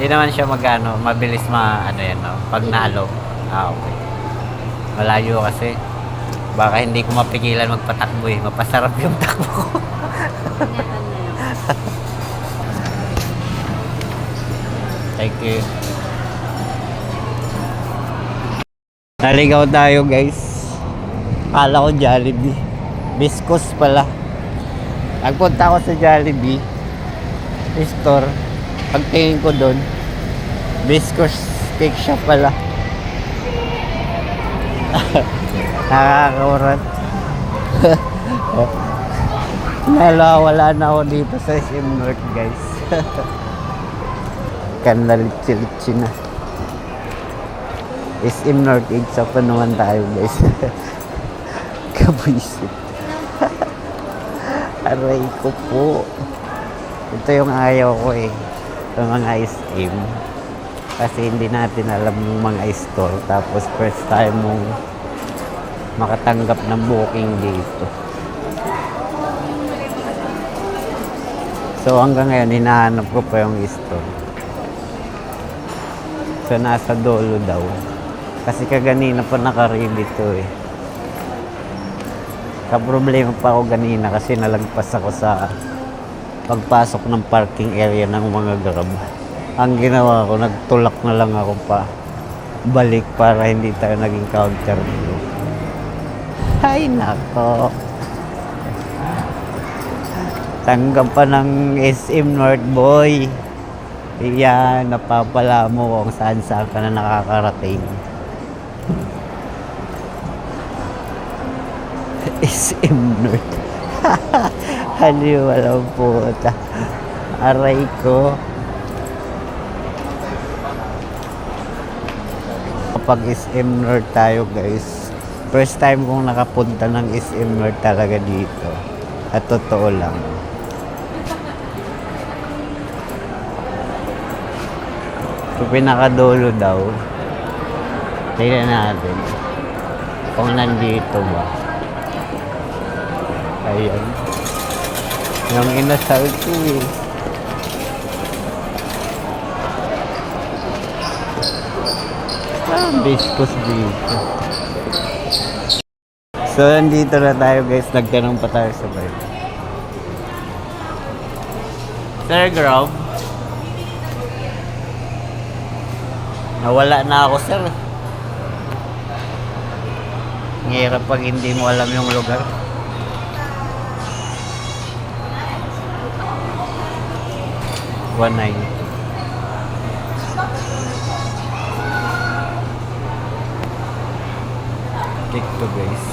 Hindi naman siya magano, mabilis ano yan, no? Pag nalo. Okay. Malayo kasi. Baka hindi ko mapigilan magpatakbo eh. Mapasarap yung takbo ko. Ingatan na lang. Thank you. Naligaw tayo guys. Kala ko Jollibee. Biscos pala. Nagpunta ako sa Jollibee store. Pagtingin ko doon, Biscos cake shop pala. Nakakaurat. Wala na ako dito sa SM North guys. Kanlalitsi-litsi na. SM North East pa naman tayo guys. Kabwisit. Aray ko po. Ito yung ayaw ko eh. Sa mga SM. Kasi hindi natin alam yung mga store. Tapos first time mong makatanggap ng booking dito. So hanggang ngayon, hinahanap ko pa yung store. So nasa dulo daw. Kasi kaganina pa naka-read ito eh. Kaproblema pa ako ganina kasi nalagpas ako sa pagpasok ng parking area ng mga Grab. Ang ginawa ko, nagtulak na lang ako pa balik para hindi tayo naging counter. Ay nako. Tanggap pa ng SM North boy. Iyan, napapala mo kung saan ka na nakakarating. SM North. Haliw, walang puta. Aray ko. Kapag SM North tayo guys, first time kong nakapunta ng SM North talaga dito. At totoo lang. So pinakadulo daw. Tingnan natin kung nandito ba. Ayan. Yung inasal ko eh. Biscos dito. So nandito na tayo guys. Nagtanong pa tayo sa bar. Sir Grab, nawala na ako sir. Ang hirap pag hindi mo alam yung lugar. One click to guys.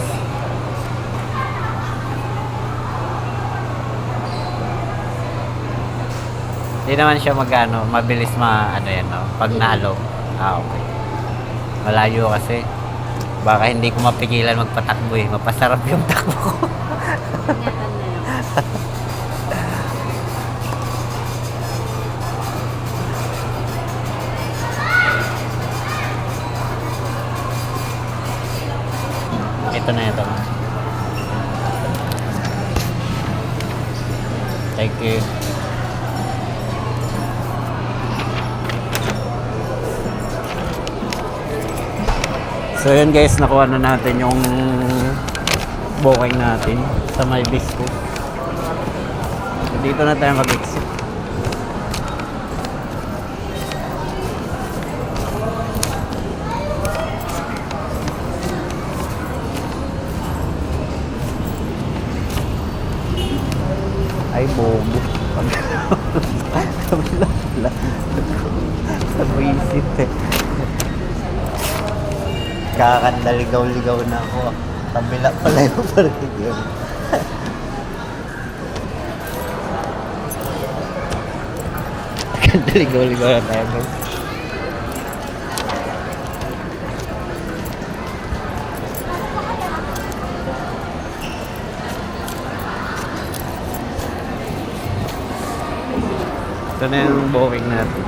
Hindi naman siya magano, mabilis ano yan, no? Pag nalo. Okay. Malayo kasi. Baka hindi ko mapigilan magpatakbo eh. Mapasarap yung takbo ko. Ingatan na lang. Ito na ito. Thank you. So yun guys, nakuha na natin yung booking natin sa may Bisco. So, dito na tayo mag-exit. Ay bobo. Kabila pala. Kabwisit eh. Kakandaligaw-ligaw na ako. Kabila pala yung parking yun. Kakandaligaw-ligaw na tayo guys. Ito na yung booking natin.